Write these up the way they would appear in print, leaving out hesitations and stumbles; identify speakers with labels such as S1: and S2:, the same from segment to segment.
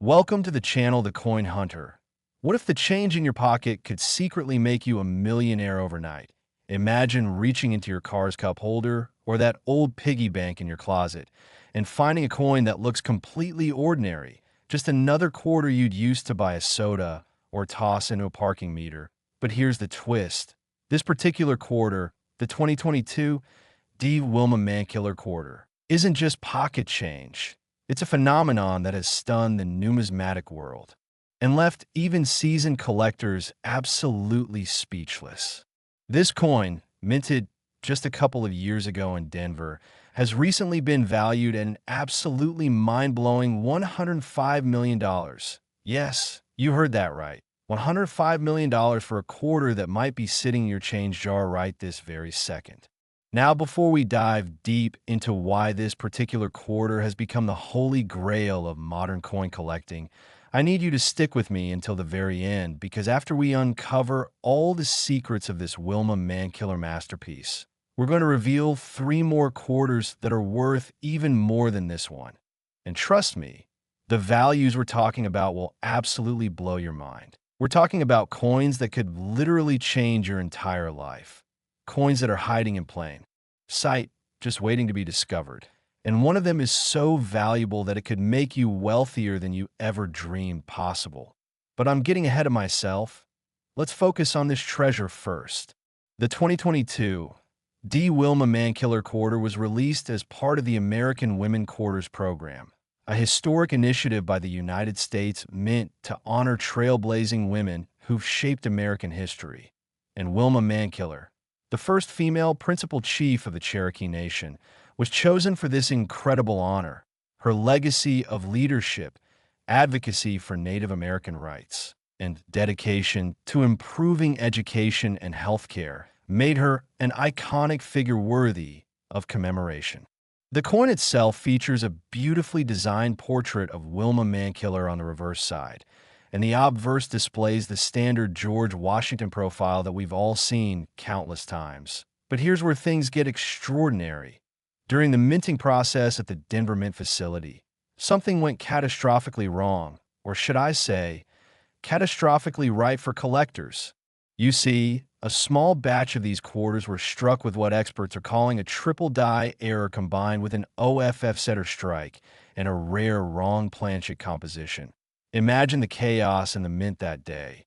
S1: Welcome to the channel The Coin Hunter. What if the change in your pocket could secretly make you a millionaire overnight? Imagine reaching into your car's cup holder or that old piggy bank in your closet and finding a coin that looks completely ordinary, just another quarter you'd use to buy a soda or toss into a parking meter. But here's the twist. This particular quarter, the 2022 Wilma Mankiller Quarter, isn't just pocket change. It's a phenomenon that has stunned the numismatic world and left even seasoned collectors absolutely speechless. This coin, minted just a couple of years ago in Denver, has recently been valued at an absolutely mind-blowing $105 million. Yes, you heard that right. $105 million for a quarter that might be sitting in your change jar right this very second. Now, before we dive deep into why this particular quarter has become the holy grail of modern coin collecting, I need you to stick with me until the very end, because after we uncover all the secrets of this Wilma Mankiller masterpiece, we're going to reveal 3 more quarters that are worth even more than this one. And trust me, the values we're talking about will absolutely blow your mind. We're talking about coins that could literally change your entire life. Coins that are hiding in plain sight, just waiting to be discovered. And one of them is so valuable that it could make you wealthier than you ever dreamed possible. But I'm getting ahead of myself. Let's focus on this treasure first. The 2022 Wilma Mankiller Quarter was released as part of the American Women Quarters program, a historic initiative by the United States Mint to honor trailblazing women who've shaped American history. And Wilma Mankiller, the first female principal chief of the Cherokee Nation, was chosen for this incredible honor. Her legacy of leadership, advocacy for Native American rights, and dedication to improving education and healthcare made her an iconic figure worthy of commemoration. The coin itself features a beautifully designed portrait of Wilma Mankiller on the reverse side, and the obverse displays the standard George Washington profile that we've all seen countless times. But here's where things get extraordinary. During the minting process at the Denver Mint facility, something went catastrophically wrong, or should I say, catastrophically right for collectors. You see, a small batch of these quarters were struck with what experts are calling a triple die error combined with an OFF setter strike and a rare wrong planchet composition. Imagine the chaos in the mint that day.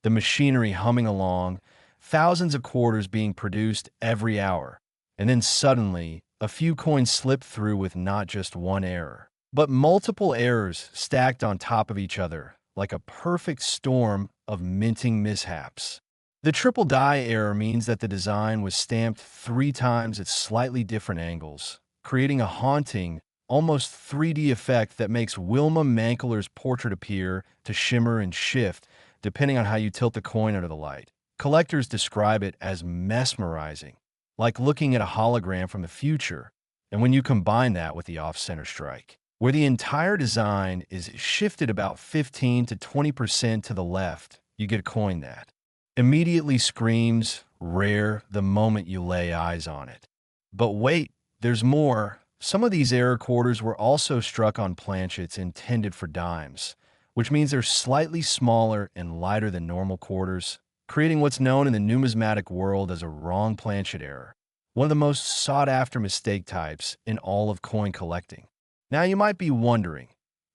S1: The machinery humming along, thousands of quarters being produced every hour, and then suddenly, a few coins slipped through with not just one error, but multiple errors stacked on top of each other, like a perfect storm of minting mishaps. The triple die error means that the design was stamped 3 times at slightly different angles, creating a haunting, almost 3D effect that makes Wilma Mankiller's portrait appear to shimmer and shift depending on how you tilt the coin under the light. Collectors describe it as mesmerizing, like looking at a hologram from the future. And when you combine that with the off-center strike, where the entire design is shifted about 15 to 20% to the left, you get a coin that immediately screams rare the moment you lay eyes on it. But wait, there's more. Some of these error quarters were also struck on planchets intended for dimes, which means they're slightly smaller and lighter than normal quarters, creating what's known in the numismatic world as a wrong planchet error, one of the most sought-after mistake types in all of coin collecting. Now you might be wondering,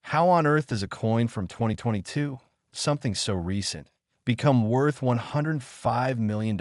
S1: how on earth does a coin from 2022, something so recent, become worth $105 million?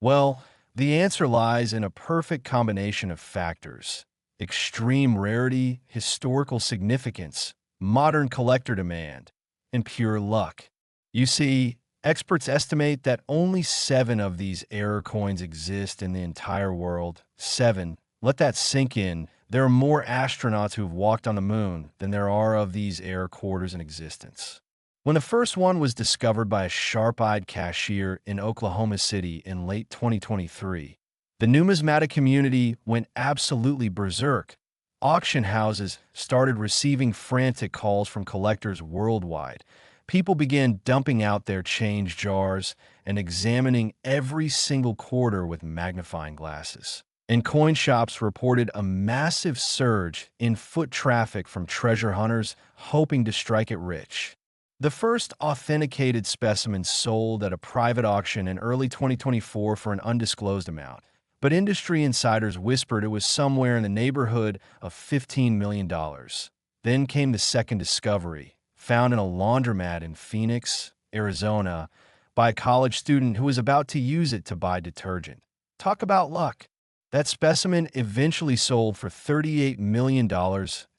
S1: Well, the answer lies in a perfect combination of factors: extreme rarity, historical significance, modern collector demand, and pure luck. You see, experts estimate that only 7 of these error coins exist in the entire world. 7. Let that sink in. There are more astronauts who've walked on the moon than there are of these error quarters in existence. When the first one was discovered by a sharp-eyed cashier in Oklahoma City in late 2023, the numismatic community went absolutely berserk. Auction houses started receiving frantic calls from collectors worldwide. People began dumping out their change jars and examining every single quarter with magnifying glasses. And coin shops reported a massive surge in foot traffic from treasure hunters hoping to strike it rich. The first authenticated specimen sold at a private auction in early 2024 for an undisclosed amount, but industry insiders whispered it was somewhere in the neighborhood of $15 million. Then came the second discovery, found in a laundromat in Phoenix, Arizona, by a college student who was about to use it to buy detergent. Talk about luck. That specimen eventually sold for $38 million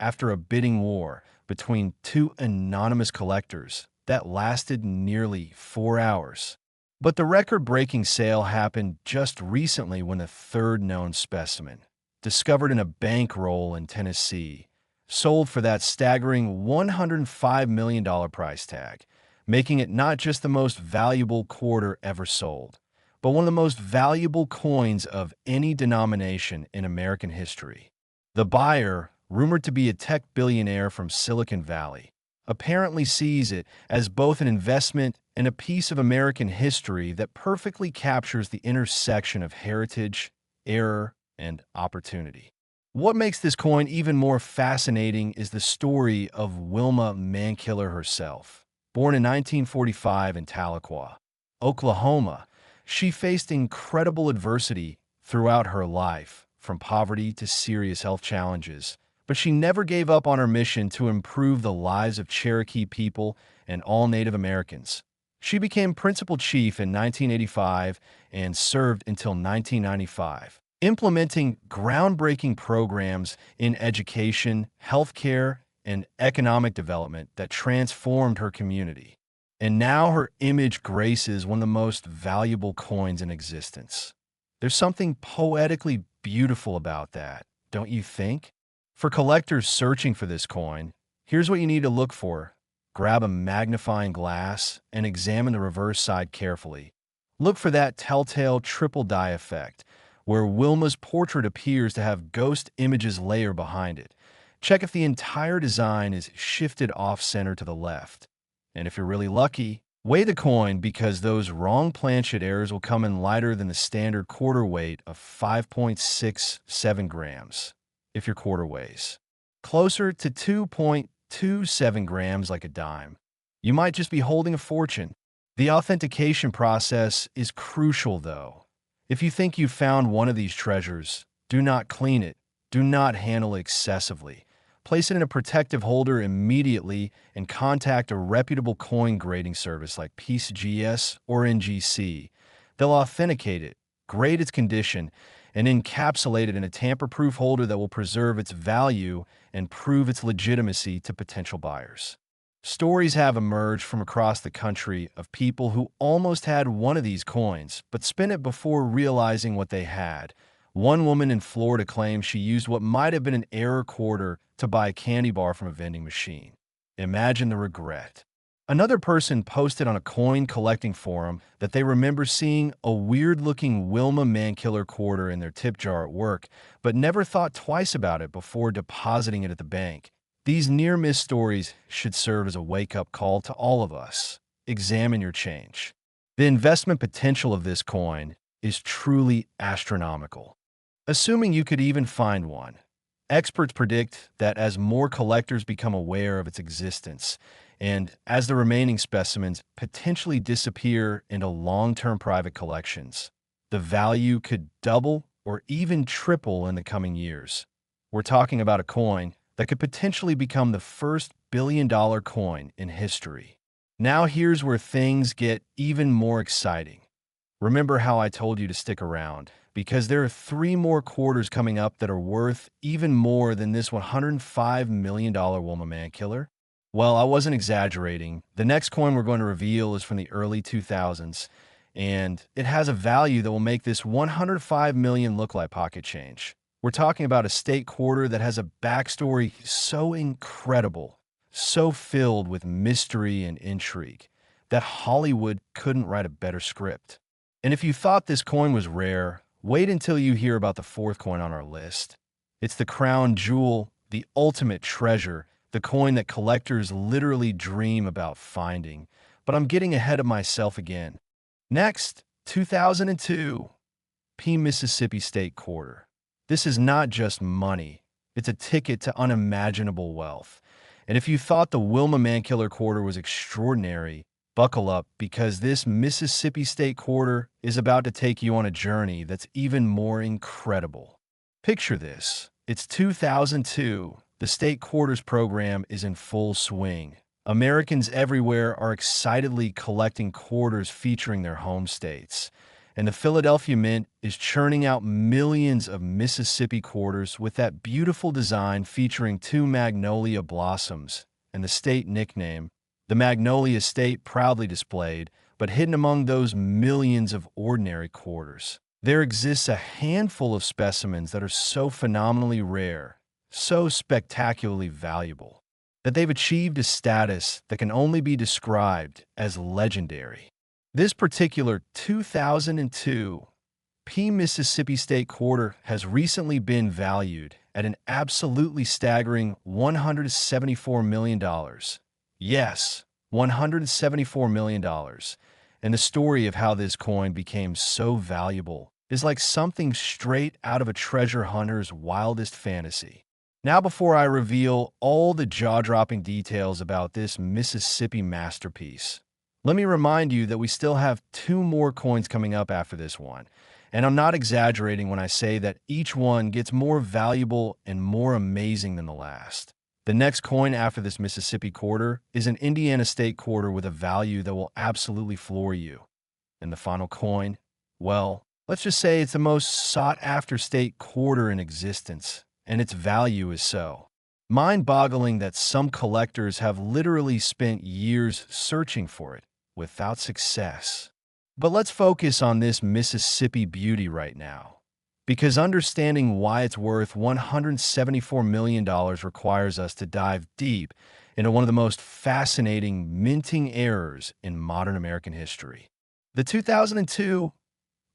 S1: after a bidding war between two anonymous collectors that lasted nearly 4 hours. But the record-breaking sale happened just recently when a third known specimen, discovered in a bankroll in Tennessee, sold for that staggering $105 million price tag, making it not just the most valuable quarter ever sold, but one of the most valuable coins of any denomination in American history. The buyer, rumored to be a tech billionaire from Silicon Valley, apparently sees it as both an investment and a piece of American history that perfectly captures the intersection of heritage, error, and opportunity. What makes this coin even more fascinating is the story of Wilma Mankiller herself. Born in 1945 in Tahlequah, Oklahoma, she faced incredible adversity throughout her life, from poverty to serious health challenges, but she never gave up on her mission to improve the lives of Cherokee people and all Native Americans. She became principal chief in 1985 and served until 1995, implementing groundbreaking programs in education, healthcare, and economic development that transformed her community. And now her image graces one of the most valuable coins in existence. There's something poetically beautiful about that, don't you think? For collectors searching for this coin, here's what you need to look for. Grab a magnifying glass and examine the reverse side carefully. Look for that telltale triple die effect, where Wilma's portrait appears to have ghost images layer behind it. Check if the entire design is shifted off-center to the left. And if you're really lucky, weigh the coin, because those wrong planchet errors will come in lighter than the standard quarter weight of 5.67 grams, if your quarter weighs closer to 2.27 grams like a dime. You might just be holding a fortune. The authentication process is crucial, though. If you think you've found one of these treasures, do not clean it. Do not handle it excessively. Place it in a protective holder immediately and contact a reputable coin grading service like PCGS or NGC. They'll authenticate it, grade its condition, and encapsulate it in a tamper-proof holder that will preserve its value and prove its legitimacy to potential buyers. Stories have emerged from across the country of people who almost had one of these coins, but spent it before realizing what they had. One woman in Florida claims she used what might have been an error quarter to buy a candy bar from a vending machine. Imagine the regret. Another person posted on a coin collecting forum that they remember seeing a weird-looking Wilma Mankiller Quarter in their tip jar at work, but never thought twice about it before depositing it at the bank. These near-miss stories should serve as a wake-up call to all of us. Examine your change. The investment potential of this coin is truly astronomical. Assuming you could even find one, experts predict that as more collectors become aware of its existence, and as the remaining specimens potentially disappear into long-term private collections, the value could double or even triple in the coming years. We're talking about a coin that could potentially become the first billion-dollar coin in history. Now here's where things get even more exciting. Remember how I told you to stick around, because there are 3 more quarters coming up that are worth even more than this $105 million Wilma Mankiller? Well, I wasn't exaggerating. The next coin we're going to reveal is from the early 2000s, and it has a value that will make this $105 million look like pocket change. We're talking about a state quarter that has a backstory so incredible, so filled with mystery and intrigue, that Hollywood couldn't write a better script. And if you thought this coin was rare, wait until you hear about the 4th coin on our list. It's the crown jewel, the ultimate treasure, the coin that collectors literally dream about finding. But I'm getting ahead of myself again. Next, 2002, P Mississippi State Quarter. This is not just money. It's a ticket to unimaginable wealth. And if you thought the Wilma Mankiller Quarter was extraordinary, buckle up because this Mississippi State Quarter is about to take you on a journey that's even more incredible. Picture this. It's 2002. The State Quarters program is in full swing. Americans everywhere are excitedly collecting quarters featuring their home states. And the Philadelphia Mint is churning out millions of Mississippi quarters with that beautiful design featuring two magnolia blossoms and the state nickname, the Magnolia State, proudly displayed, but hidden among those millions of ordinary quarters. There exists a handful of specimens that are so phenomenally rare, so spectacularly valuable, that they've achieved a status that can only be described as legendary. This particular 2002 Mississippi State Quarter has recently been valued at an absolutely staggering $174 million. Yes, $174 million. And the story of how this coin became so valuable is like something straight out of a treasure hunter's wildest fantasy. Now, before I reveal all the jaw-dropping details about this Mississippi masterpiece, let me remind you that we still have two more coins coming up after this one. And I'm not exaggerating when I say that each one gets more valuable and more amazing than the last. The next coin after this Mississippi Quarter is an Indiana State Quarter with a value that will absolutely floor you. And the final coin, well, let's just say it's the most sought-after state quarter in existence, and its value is so mind-boggling that some collectors have literally spent years searching for it without success. But let's focus on this Mississippi beauty right now, because understanding why it's worth $174 million requires us to dive deep into one of the most fascinating minting errors in modern American history. The 2002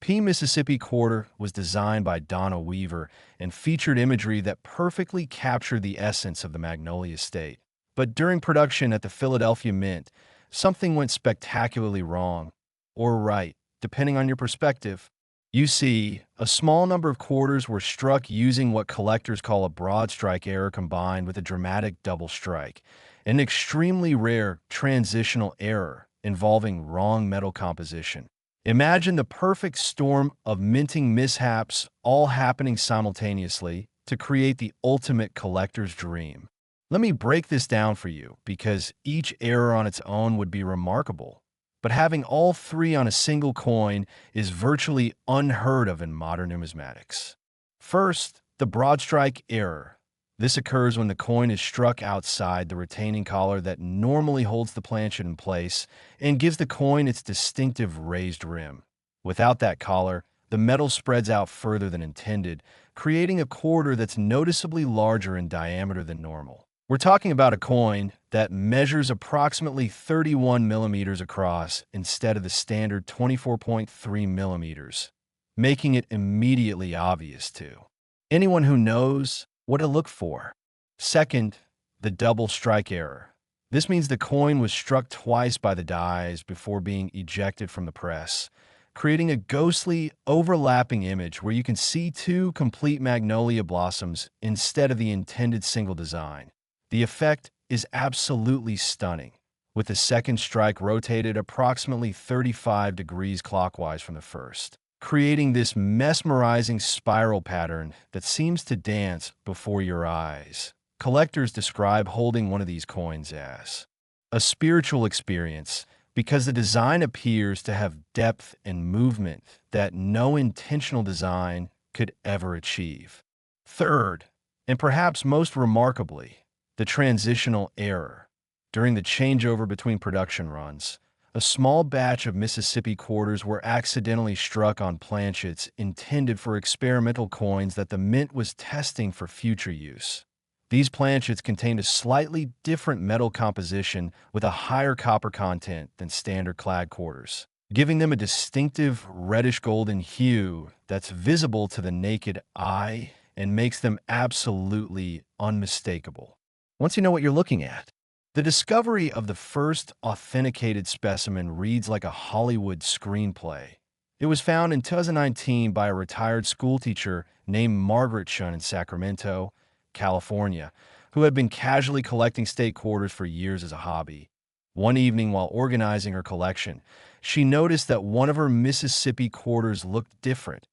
S1: Mississippi Quarter was designed by Donna Weaver and featured imagery that perfectly captured the essence of the Magnolia State. But during production at the Philadelphia Mint, something went spectacularly wrong, or right, depending on your perspective. You see, a small number of quarters were struck using what collectors call a broad strike error combined with a dramatic double strike, an extremely rare transitional error involving wrong metal composition. Imagine the perfect storm of minting mishaps all happening simultaneously to create the ultimate collector's dream. Let me break this down for you, because each error on its own would be remarkable. But having all three on a single coin is virtually unheard of in modern numismatics. First, the broad strike error. This occurs when the coin is struck outside the retaining collar that normally holds the planchet in place and gives the coin its distinctive raised rim. Without that collar, the metal spreads out further than intended, creating a quarter that's noticeably larger in diameter than normal. We're talking about a coin that measures approximately 31 millimeters across instead of the standard 24.3 millimeters, making it immediately obvious to anyone who knows what to look for. Second, the double strike error. This means the coin was struck twice by the dies before being ejected from the press, creating a ghostly, overlapping image where you can see two complete magnolia blossoms instead of the intended single design. The effect is absolutely stunning, with the second strike rotated approximately 35 degrees clockwise from the first, creating this mesmerizing spiral pattern that seems to dance before your eyes. Collectors describe holding one of these coins as a spiritual experience because the design appears to have depth and movement that no intentional design could ever achieve. Third, and perhaps most remarkably, the transitional error. During the changeover between production runs, a small batch of Mississippi quarters were accidentally struck on planchets intended for experimental coins that the Mint was testing for future use. These planchets contained a slightly different metal composition with a higher copper content than standard clad quarters, giving them a distinctive reddish-golden hue that's visible to the naked eye and makes them absolutely unmistakable once you know what you're looking at. The discovery of the first authenticated specimen reads like a Hollywood screenplay. It was found in 2019 by a retired schoolteacher named Margaret Shun in Sacramento, California, who had been casually collecting state quarters for years as a hobby. One evening, while organizing her collection, she noticed that one of her Mississippi quarters looked different.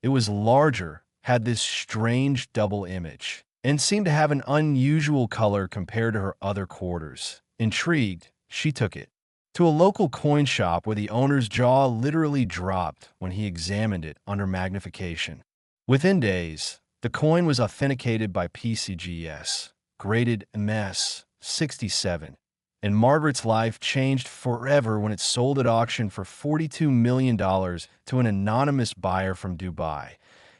S1: It was larger, had this strange double image, and seemed to have an unusual color compared to her other quarters. Intrigued, she took it to a local coin shop where the owner's jaw literally dropped when he examined it under magnification. Within days, the coin was authenticated by PCGS, graded MS 67, and Margaret's life changed forever when it sold at auction for $42 million to an anonymous buyer from Dubai.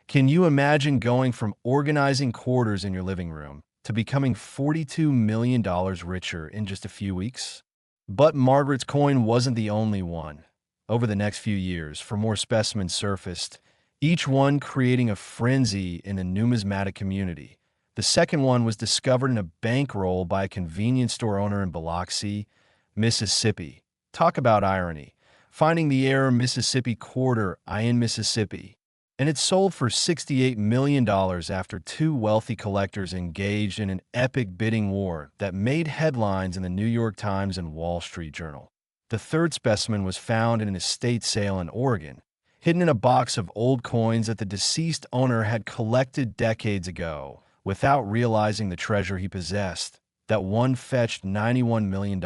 S1: Can you imagine going from organizing quarters in your living room to becoming $42 million richer in just a few weeks? But Margaret's coin wasn't the only one. Over the next few years, for more specimens surfaced, each one creating a frenzy in the numismatic community. The second one was discovered in a bankroll by a convenience store owner in Biloxi, Mississippi. Talk about irony. Finding the heir Mississippi quarter in Mississippi. And it sold for $68 million after two wealthy collectors engaged in an epic bidding war that made headlines in the New York Times and Wall Street Journal. The third specimen was found in an estate sale in Oregon, hidden in a box of old coins that the deceased owner had collected decades ago without realizing the treasure he possessed. That one fetched $91 million.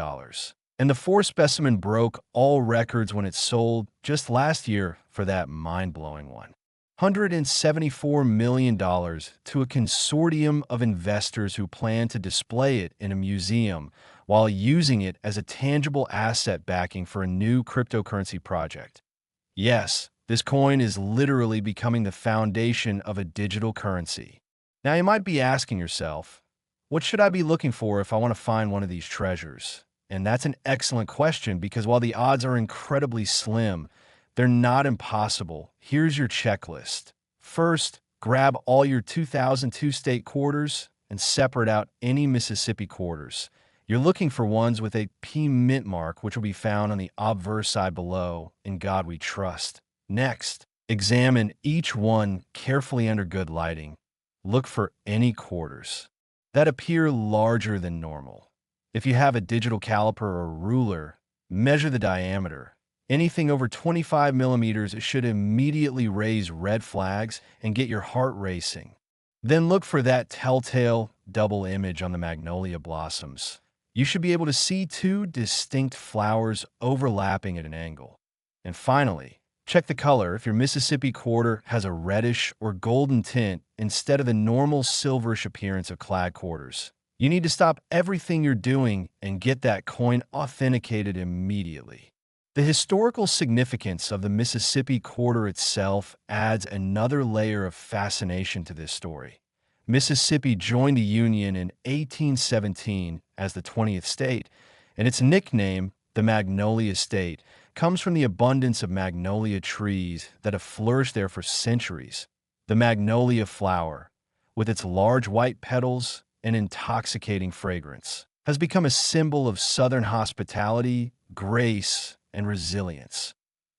S1: And the fourth specimen broke all records when it sold just last year for that mind-blowing one. $174 million to a consortium of investors who plan to display it in a museum while using it as a tangible asset backing for a new cryptocurrency project. Yes, this coin is literally becoming the foundation of a digital currency. Now you might be asking yourself, what should I be looking for if I want to find one of these treasures? And that's an excellent question because while the odds are incredibly slim, they're not impossible. Here's your checklist. First, grab all your 2002 state quarters and separate out any Mississippi quarters. You're looking for ones with a P mint mark, which will be found on the obverse side below, In God We Trust. Next, examine each one carefully under good lighting. Look for any quarters that appear larger than normal. If you have a digital caliper or ruler, measure the diameter. Anything over 25 millimeters should immediately raise red flags and get your heart racing. Then look for that telltale double image on the magnolia blossoms. You should be able to see two distinct flowers overlapping at an angle. And finally, check the color. If your Mississippi quarter has a reddish or golden tint instead of the normal silverish appearance of clad quarters, you need to stop everything you're doing and get that coin authenticated immediately. The historical significance of the Mississippi quarter itself adds another layer of fascination to this story. Mississippi joined the Union in 1817 as the 20th state, and its nickname, the Magnolia State, comes from the abundance of magnolia trees that have flourished there for centuries. The magnolia flower, with its large white petals and intoxicating fragrance, has become a symbol of Southern hospitality, grace, and resilience,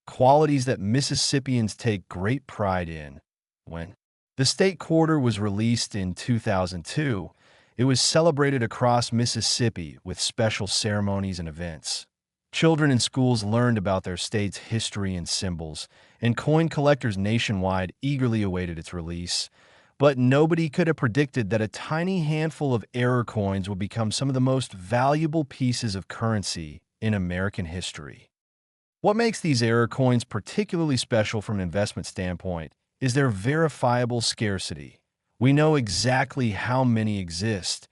S1: qualities that Mississippians take great pride in. When the state quarter was released in 2002, it was celebrated across Mississippi with special ceremonies and events. Children in schools learned about their state's history and symbols, and coin collectors nationwide eagerly awaited its release. But nobody could have predicted that a tiny handful of error coins would become some of the most valuable pieces of currency in American history. What makes these error coins particularly special from an investment standpoint is their verifiable scarcity. We know exactly how many exist,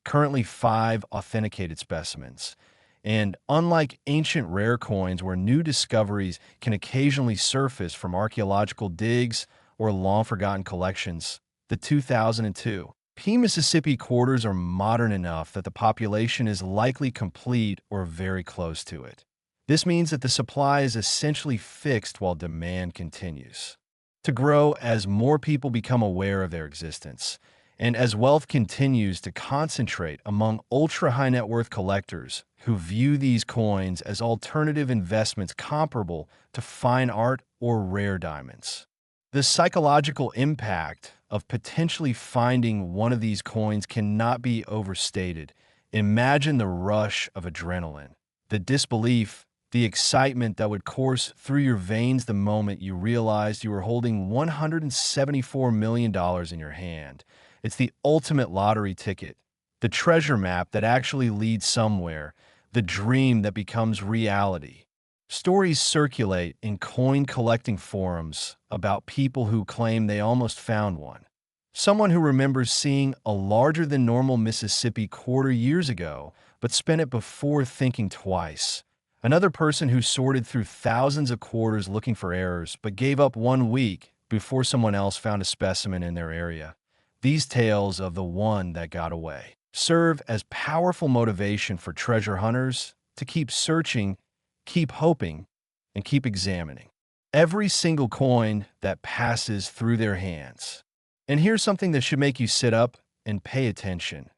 S1: currently 5 authenticated specimens. And unlike ancient rare coins where new discoveries can occasionally surface from archaeological digs or long-forgotten collections, the 2002 P Mississippi quarters are modern enough that the population is likely complete or very close to it. This means that the supply is essentially fixed while demand continues to grow as more people become aware of their existence, and as wealth continues to concentrate among ultra-high net worth collectors who view these coins as alternative investments comparable to fine art or rare diamonds. The psychological impact of potentially finding one of these coins cannot be overstated. Imagine the rush of adrenaline, the disbelief, the excitement that would course through your veins the moment you realized you were holding $174 million in your hand. It's the ultimate lottery ticket, the treasure map that actually leads somewhere, the dream that becomes reality. Stories circulate in coin collecting forums about people who claim they almost found one. Someone who remembers seeing a larger than normal Mississippi quarter years ago, but spent it before thinking twice. Another person who sorted through thousands of quarters looking for errors, but gave up 1 week before someone else found a specimen in their area. These tales of the one that got away serve as powerful motivation for treasure hunters to keep searching, keep hoping, and keep examining every single coin that passes through their hands. And here's something that should make you sit up and pay attention.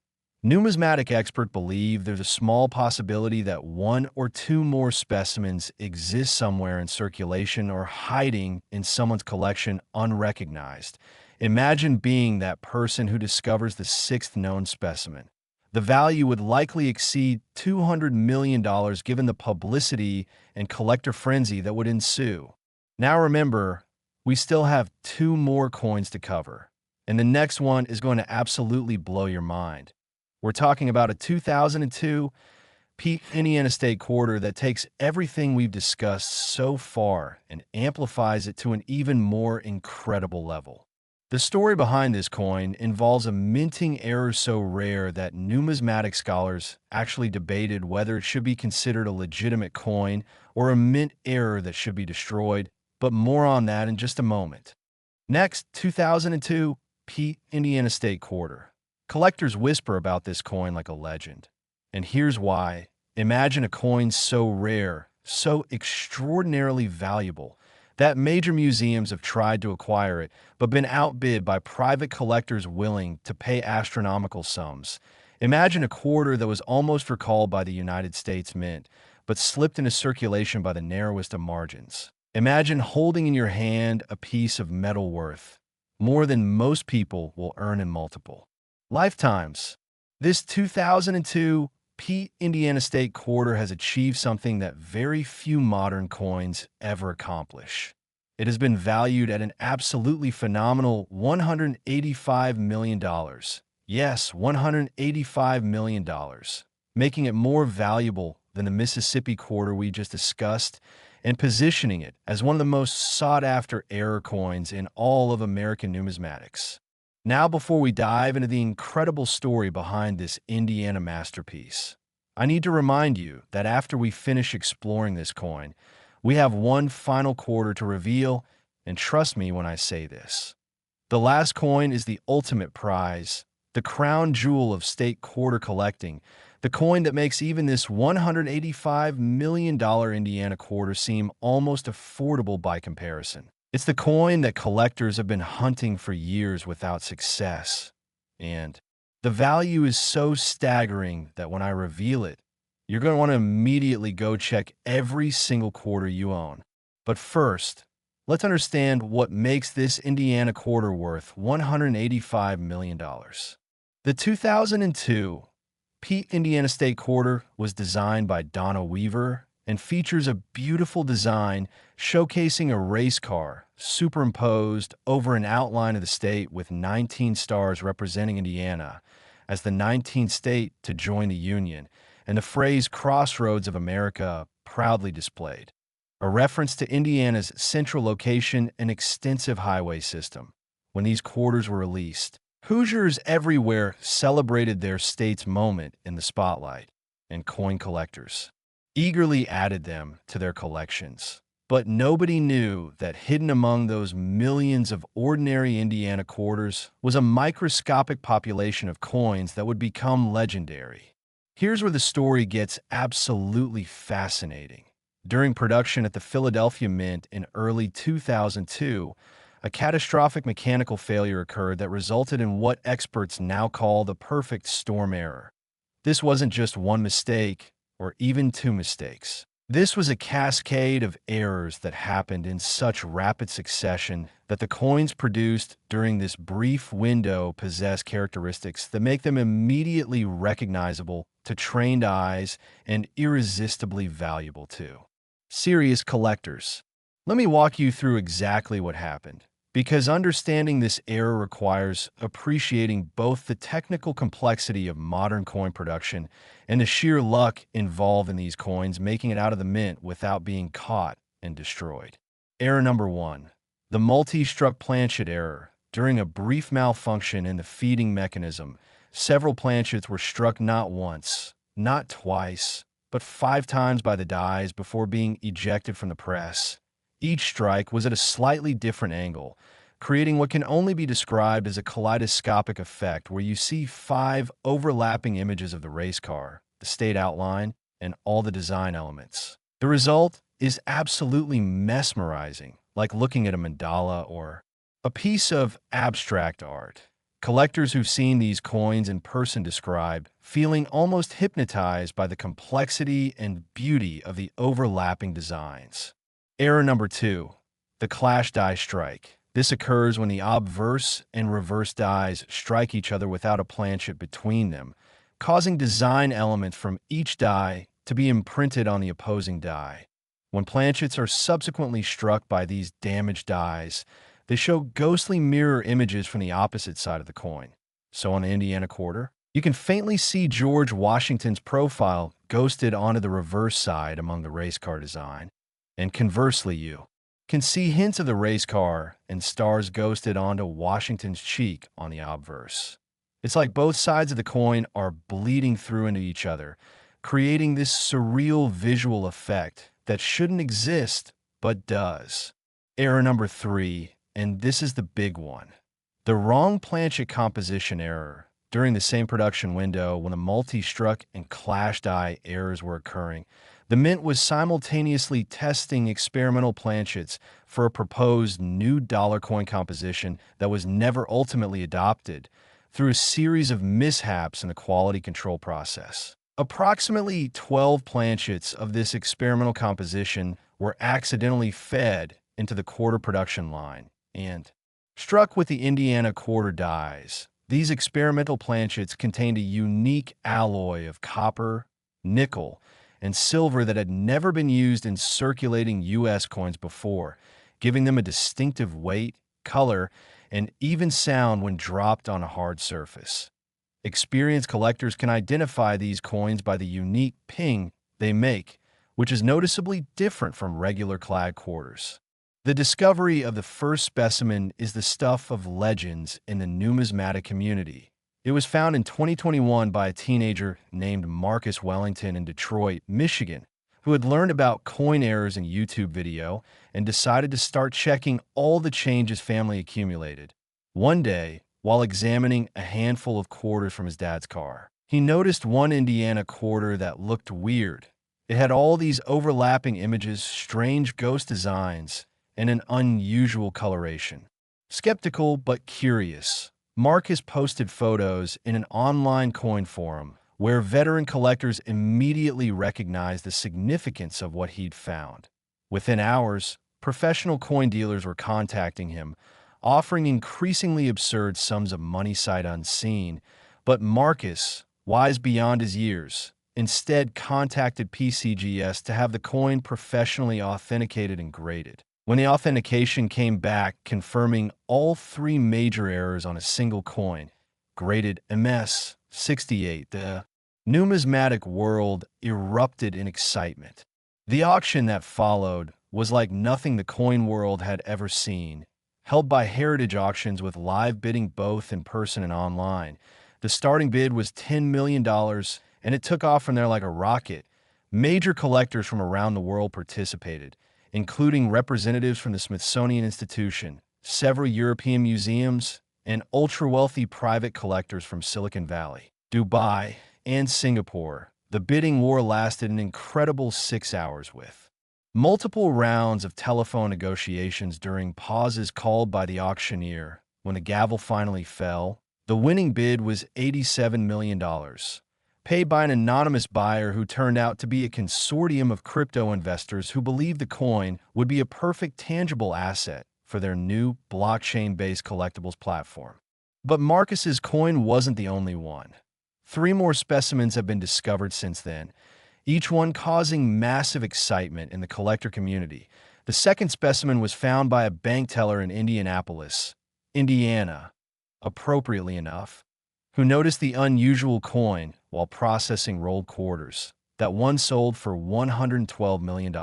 S1: Numismatic experts believe there's a small possibility that one or two more specimens exist somewhere in circulation or hiding in someone's collection unrecognized. Imagine being that person who discovers the sixth known specimen. The value would likely exceed $200 million given the publicity and collector frenzy that would ensue. Now remember, we still have 2 more coins to cover, and the next one is going to absolutely blow your mind. We're talking about a 2002 Indiana State Quarter that takes everything we've discussed so far and amplifies it to an even more incredible level. The story behind this coin involves a minting error so rare that numismatic scholars actually debated whether it should be considered a legitimate coin or a mint error that should be destroyed, but more on that in just a moment. Next, 2002 Indiana State Quarter. Collectors whisper about this coin like a legend. And here's why. Imagine a coin so rare, so extraordinarily valuable, that major museums have tried to acquire it, but been outbid by private collectors willing to pay astronomical sums. Imagine a quarter that was almost recalled by the United States Mint, but slipped into circulation by the narrowest of margins. Imagine holding in your hand a piece of metal worth more than most people will earn in multiple lifetimes. This 2002 Indiana State Quarter has achieved something that very few modern coins ever accomplish. It has been valued at an absolutely phenomenal $185 million. Yes, $185 million, making it more valuable than the Mississippi Quarter we just discussed and positioning it as one of the most sought-after error coins in all of American numismatics. Now, before we dive into the incredible story behind this Indiana masterpiece, I need to remind you that after we finish exploring this coin, we have one final quarter to reveal, and trust me when I say this. The last coin is the ultimate prize, the crown jewel of state quarter collecting, the coin that makes even this $185 million Indiana quarter seem almost affordable by comparison. It's the coin that collectors have been hunting for years without success. And the value is so staggering that when I reveal it, you're going to want to immediately go check every single quarter you own. But first, let's understand what makes this Indiana quarter worth $185 million. The 2002 Indiana State Quarter was designed by Donna Weaver and features a beautiful design showcasing a race car superimposed over an outline of the state with 19 stars representing Indiana as the 19th state to join the Union, and the phrase Crossroads of America proudly displayed, a reference to Indiana's central location and extensive highway system. When these quarters were released, Hoosiers everywhere celebrated their state's moment in the spotlight, and coin collectors eagerly added them to their collections. But nobody knew that hidden among those millions of ordinary Indiana quarters was a microscopic population of coins that would become legendary. Here's where the story gets absolutely fascinating. During production at the Philadelphia Mint in early 2002, a catastrophic mechanical failure occurred that resulted in what experts now call the perfect storm error. This wasn't just one mistake, or even two mistakes. This was a cascade of errors that happened in such rapid succession that the coins produced during this brief window possess characteristics that make them immediately recognizable to trained eyes and irresistibly valuable to serious collectors. Let me walk you through exactly what happened, because understanding this error requires appreciating both the technical complexity of modern coin production and the sheer luck involved in these coins making it out of the mint without being caught and destroyed. Error number 1. The multi-struck planchet error. During a brief malfunction in the feeding mechanism, several planchets were struck not once, not twice, but 5 times by the dies before being ejected from the press. Each strike was at a slightly different angle, creating what can only be described as a kaleidoscopic effect where you see 5 overlapping images of the race car, the state outline, and all the design elements. The result is absolutely mesmerizing, like looking at a mandala or a piece of abstract art. Collectors who've seen these coins in person describe feeling almost hypnotized by the complexity and beauty of the overlapping designs. Error number 2. The clash die strike. This occurs when the obverse and reverse dies strike each other without a planchet between them, causing design elements from each die to be imprinted on the opposing die. When planchets are subsequently struck by these damaged dies, they show ghostly mirror images from the opposite side of the coin. So on the Indiana quarter, you can faintly see George Washington's profile ghosted onto the reverse side among the race car design. And conversely, you can see hints of the race car and stars ghosted onto Washington's cheek on the obverse. It's like both sides of the coin are bleeding through into each other, creating this surreal visual effect that shouldn't exist, but does. Error number 3, and this is the big one. The wrong planchet composition error. During the same production window, when the multi-struck and clash die errors were occurring, the Mint was simultaneously testing experimental planchets for a proposed new dollar coin composition that was never ultimately adopted through a series of mishaps in the quality control process. Approximately 12 planchets of this experimental composition were accidentally fed into the quarter production line and struck with the Indiana quarter dies. These experimental planchets contained a unique alloy of copper, nickel, and silver that had never been used in circulating U.S. coins before, giving them a distinctive weight, color, and even sound when dropped on a hard surface. Experienced collectors can identify these coins by the unique ping they make, which is noticeably different from regular clad quarters. The discovery of the first specimen is the stuff of legends in the numismatic community. It was found in 2021 by a teenager named Marcus Wellington in Detroit, Michigan, who had learned about coin errors in YouTube video and decided to start checking all the change his family accumulated. One day, while examining a handful of quarters from his dad's car, he noticed one Indiana quarter that looked weird. It had all these overlapping images, strange ghost designs, and an unusual coloration. Skeptical but curious, Marcus posted photos in an online coin forum where veteran collectors immediately recognized the significance of what he'd found. Within hours, professional coin dealers were contacting him, offering increasingly absurd sums of money sight unseen, but Marcus, wise beyond his years, instead contacted PCGS to have the coin professionally authenticated and graded. When the authentication came back confirming all 3 major errors on a single coin, graded MS-68, the numismatic world erupted in excitement. The auction that followed was like nothing the coin world had ever seen. Held by Heritage Auctions with live bidding both in person and online, the starting bid was $10 million, and it took off from there like a rocket. Major collectors from around the world participated, including representatives from the Smithsonian Institution, several European museums, and ultra-wealthy private collectors from Silicon Valley, Dubai, and Singapore. The bidding war lasted an incredible 6 hours with multiple rounds of telephone negotiations during pauses called by the auctioneer. When the gavel finally fell, the winning bid was $87 million. paid by an anonymous buyer who turned out to be a consortium of crypto investors who believed the coin would be a perfect tangible asset for their new blockchain-based collectibles platform. But Marcus's coin wasn't the only one. 3 more specimens have been discovered since then, each one causing massive excitement in the collector community. The second specimen was found by a bank teller in Indianapolis, Indiana, appropriately enough, who noticed the unusual coin while processing rolled quarters. That one sold for $112 million.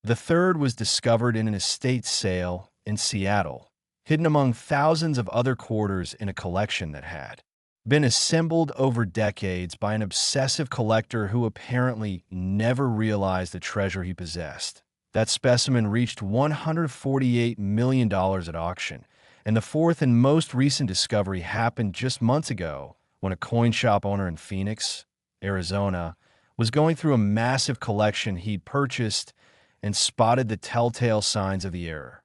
S1: The third was discovered in an estate sale in Seattle, hidden among thousands of other quarters in a collection that had been assembled over decades by an obsessive collector who apparently never realized the treasure he possessed. That specimen reached $148 million at auction, and the fourth and most recent discovery happened just months ago when a coin shop owner in Phoenix, Arizona, was going through a massive collection he'd purchased and spotted the telltale signs of the error.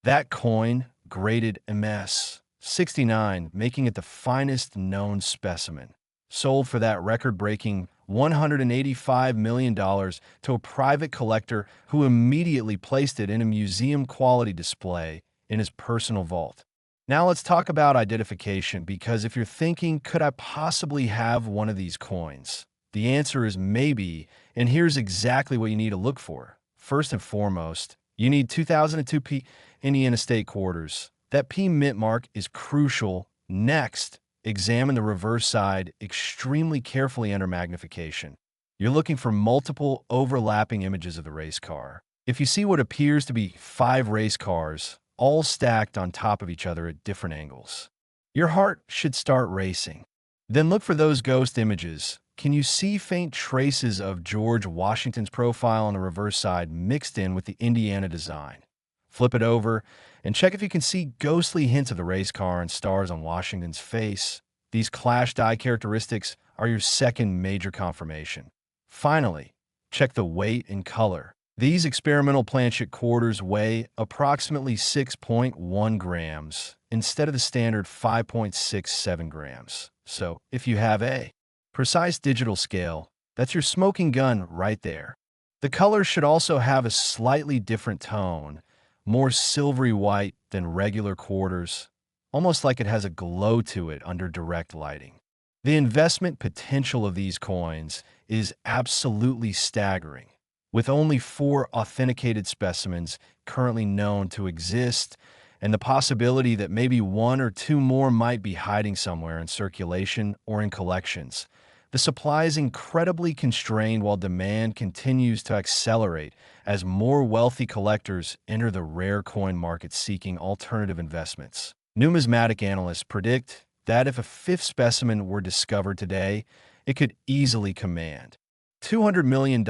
S1: That coin, graded MS 69, making it the finest known specimen, sold for that record-breaking $185 million to a private collector who immediately placed it in a museum-quality display in his personal vault. Now let's talk about identification, because if you're thinking, could I possibly have one of these coins? The answer is maybe, and here's exactly what you need to look for. First and foremost, you need 2002 P Indiana State Quarters. That P mint mark is crucial. Next, examine the reverse side extremely carefully under magnification. You're looking for multiple overlapping images of the race car. If you see what appears to be 5 race cars, all stacked on top of each other at different angles, your heart should start racing. Then look for those ghost images. Can you see faint traces of George Washington's profile on the reverse side mixed in with the Indiana design? Flip it over and check if you can see ghostly hints of the race car and stars on Washington's face. These clashed eye characteristics are your second major confirmation. Finally, check the weight and color. These experimental planchet quarters weigh approximately 6.1 grams instead of the standard 5.67 grams. So, if you have a precise digital scale, that's your smoking gun right there. The color should also have a slightly different tone, more silvery white than regular quarters, almost like it has a glow to it under direct lighting. The investment potential of these coins is absolutely staggering. With only 4 authenticated specimens currently known to exist, and the possibility that maybe 1 or 2 more might be hiding somewhere in circulation or in collections, the supply is incredibly constrained while demand continues to accelerate as more wealthy collectors enter the rare coin market seeking alternative investments. Numismatic analysts predict that if a 5th specimen were discovered today, it could easily command $200 million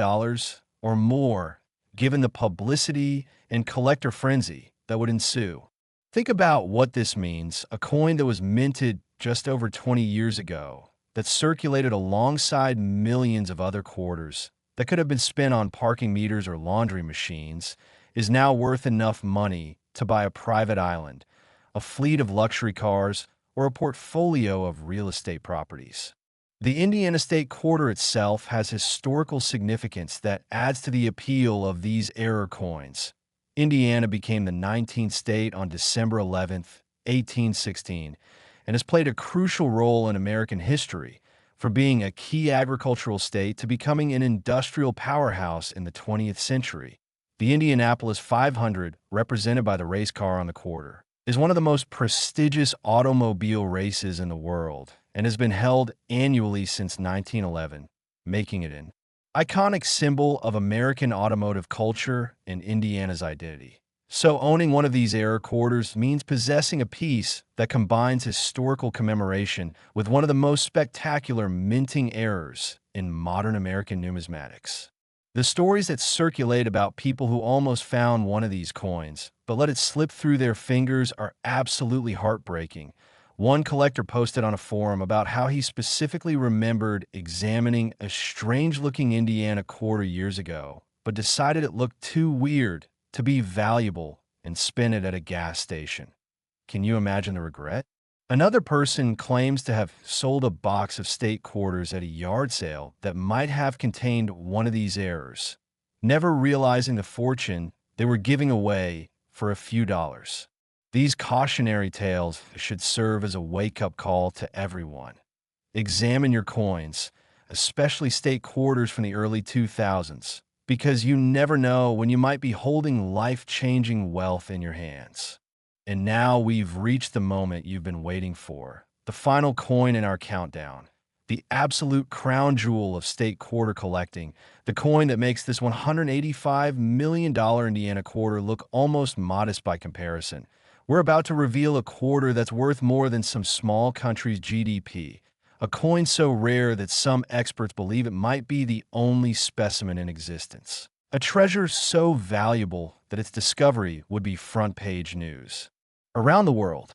S1: or more, given the publicity and collector frenzy that would ensue. Think about what this means. A coin that was minted just over 20 years ago, that circulated alongside millions of other quarters that could have been spent on parking meters or laundry machines, is now worth enough money to buy a private island, a fleet of luxury cars, or a portfolio of real estate properties. The Indiana State Quarter itself has historical significance that adds to the appeal of these error coins. Indiana became the 19th state on December 11, 1816, and has played a crucial role in American history, from being a key agricultural state to becoming an industrial powerhouse in the 20th century. The Indianapolis 500, represented by the race car on the quarter, is one of the most prestigious automobile races in the world and has been held annually since 1911, making it an iconic symbol of American automotive culture and Indiana's identity. So owning one of these error quarters means possessing a piece that combines historical commemoration with one of the most spectacular minting errors in modern American numismatics. The stories that circulate about people who almost found one of these coins, but let it slip through their fingers, are absolutely heartbreaking. One collector posted on a forum about how he specifically remembered examining a strange-looking Indiana quarter years ago, but decided it looked too weird to be valuable and spent it at a gas station. Can you imagine the regret? Another person claims to have sold a box of state quarters at a yard sale that might have contained one of these errors, never realizing the fortune they were giving away for a few dollars. These cautionary tales should serve as a wake-up call to everyone. Examine your coins, especially state quarters from the early 2000s, because you never know when you might be holding life-changing wealth in your hands. And now we've reached the moment you've been waiting for, the final coin in our countdown, the absolute crown jewel of state quarter collecting, the coin that makes this $185 million Indiana quarter look almost modest by comparison. We're about to reveal a quarter that's worth more than some small country's GDP, a coin so rare that some experts believe it might be the only specimen in existence. A treasure so valuable that its discovery would be front-page news. Around the world.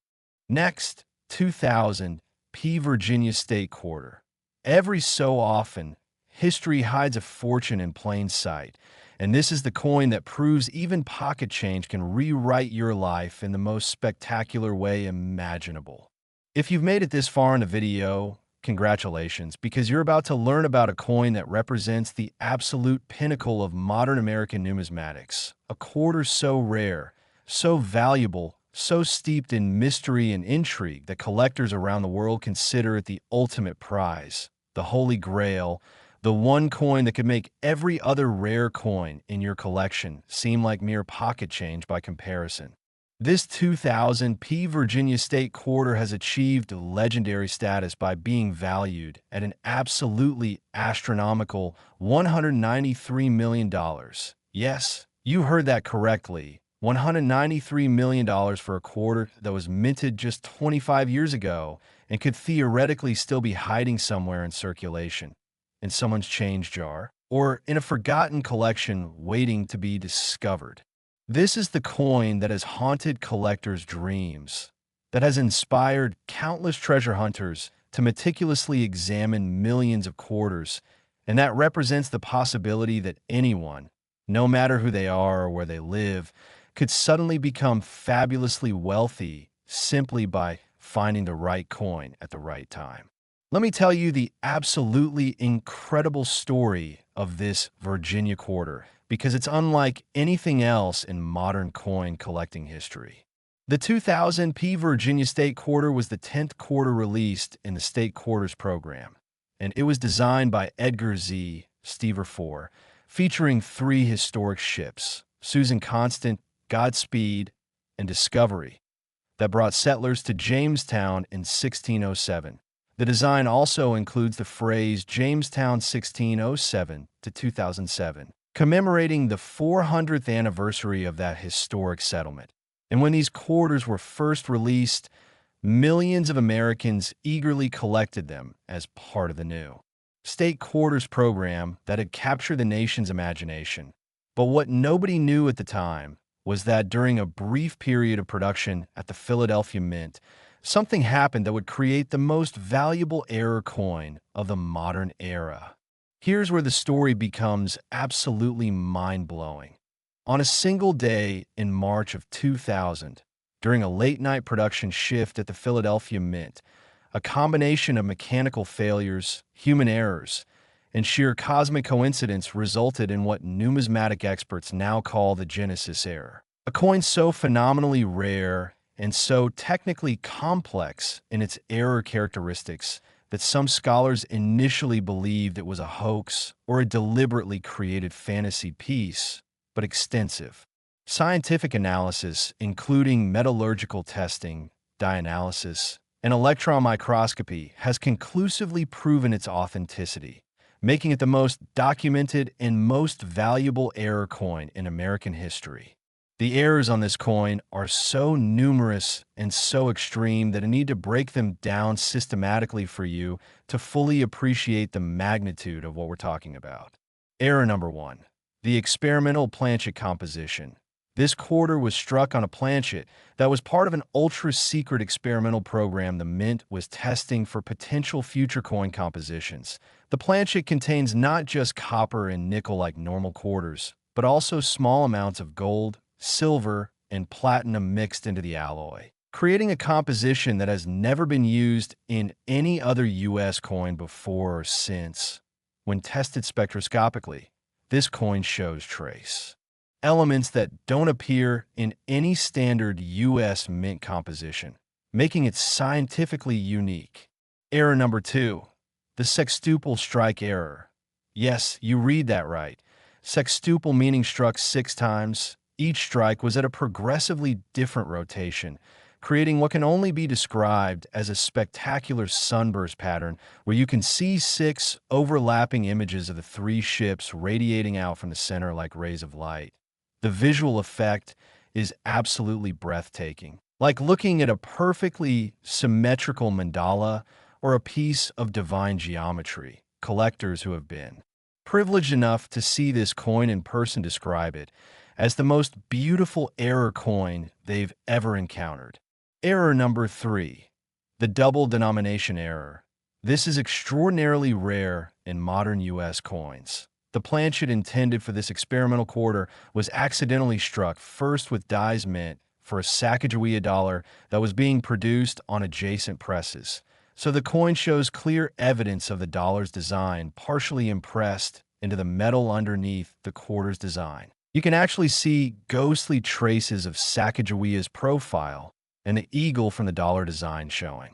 S1: Next, 2000 P. Virginia State Quarter. Every so often, history hides a fortune in plain sight, and this is the coin that proves even pocket change can rewrite your life in the most spectacular way imaginable. If you've made it this far in the video, congratulations, because you're about to learn about a coin that represents the absolute pinnacle of modern American numismatics. A quarter so rare, so valuable, so steeped in mystery and intrigue that collectors around the world consider it the ultimate prize, the holy grail, the one coin that could make every other rare coin in your collection seem like mere pocket change by comparison. This 2000 P. Virginia State Quarter has achieved legendary status by being valued at an absolutely astronomical $193 million. Yes, you heard that correctly. $193 million for a quarter that was minted just 25 years ago and could theoretically still be hiding somewhere in circulation, in someone's change jar, or in a forgotten collection waiting to be discovered. This is the coin that has haunted collectors' dreams, that has inspired countless treasure hunters to meticulously examine millions of quarters, and that represents the possibility that anyone, no matter who they are or where they live, could suddenly become fabulously wealthy simply by finding the right coin at the right time. Let me tell you the absolutely incredible story of this Virginia quarter, because it's unlike anything else in modern coin collecting history. The 2000 P. Virginia State Quarter was the 10th quarter released in the State Quarters program, and it was designed by Edgar Z. Stever IV, featuring 3 historic ships, Susan Constant, Godspeed, and Discovery, that brought settlers to Jamestown in 1607. The design also includes the phrase Jamestown 1607 to 2007, commemorating the 400th anniversary of that historic settlement. And when these quarters were first released, millions of Americans eagerly collected them as part of the new State Quarters program that had captured the nation's imagination. But what nobody knew at the time was that during a brief period of production at the Philadelphia Mint, something happened that would create the most valuable error coin of the modern era. Here's where the story becomes absolutely mind-blowing. On a single day in March of 2000, during a late-night production shift at the Philadelphia Mint, a combination of mechanical failures, human errors, and sheer cosmic coincidence resulted in what numismatic experts now call the Genesis error. A coin so phenomenally rare and so technically complex in its error characteristics that some scholars initially believed it was a hoax or a deliberately created fantasy piece, but extensive scientific analysis, including metallurgical testing, dye-analysis, and electron microscopy, has conclusively proven its authenticity, making it the most documented and most valuable error coin in American history. The errors on this coin are so numerous and so extreme that I need to break them down systematically for you to fully appreciate the magnitude of what we're talking about. Error number 1, the experimental planchet composition. This quarter was struck on a planchet that was part of an ultra-secret experimental program the Mint was testing for potential future coin compositions. The planchet contains not just copper and nickel like normal quarters, but also small amounts of gold, silver, and platinum mixed into the alloy, creating a composition that has never been used in any other U.S. coin before or since. When tested spectroscopically, this coin shows trace elements that don't appear in any standard U.S. mint composition, making it scientifically unique. Error number 2. The sextuple strike error. Yes, you read that right. Sextuple meaning struck 6 times. Each strike was at a progressively different rotation, creating what can only be described as a spectacular sunburst pattern where you can see 6 overlapping images of the 3 ships radiating out from the center like rays of light. The visual effect is absolutely breathtaking, like looking at a perfectly symmetrical mandala or a piece of divine geometry. Collectors who have been privileged enough to see this coin in person describe it as the most beautiful error coin they've ever encountered. Error number 3. The double denomination error. This is extraordinarily rare in modern U.S. coins. The planchet intended for this experimental quarter was accidentally struck first with dies mint for a Sacagawea dollar that was being produced on adjacent presses. So the coin shows clear evidence of the dollar's design partially impressed into the metal underneath the quarter's design. You can actually see ghostly traces of Sacagawea's profile and the eagle from the dollar design showing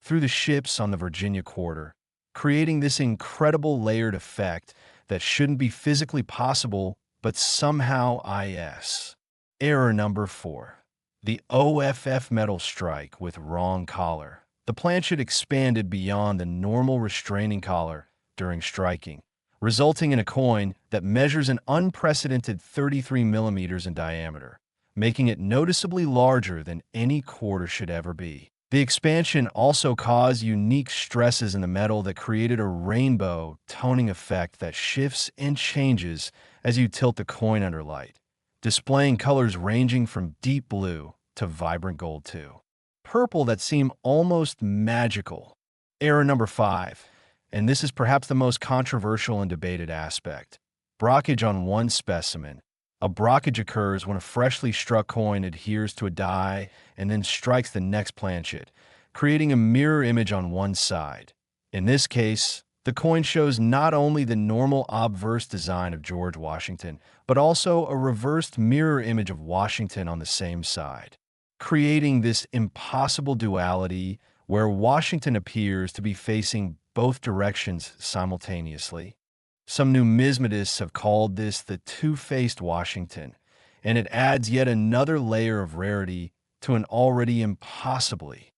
S1: through the ships on the Virginia quarter, creating this incredible layered effect that shouldn't be physically possible, but somehow is. Error number 4. The OFF metal strike with wrong collar. The planchet expanded beyond the normal restraining collar during striking, resulting in a coin that measures an unprecedented 33 millimeters in diameter, making it noticeably larger than any quarter should ever be. The expansion also caused unique stresses in the metal that created a rainbow toning effect that shifts and changes as you tilt the coin under light, displaying colors ranging from deep blue to vibrant gold too. Purple that seem almost magical. Error number 5, and this is perhaps the most controversial and debated aspect. Brockage on one specimen. A brockage occurs when a freshly struck coin adheres to a die and then strikes the next planchet, creating a mirror image on one side. In this case, the coin shows not only the normal obverse design of George Washington, but also a reversed mirror image of Washington on the same side, creating this impossible duality where Washington appears to be facing both directions simultaneously. Some numismatists have called this the two-faced Washington, and it adds yet another layer of rarity to an already impossibly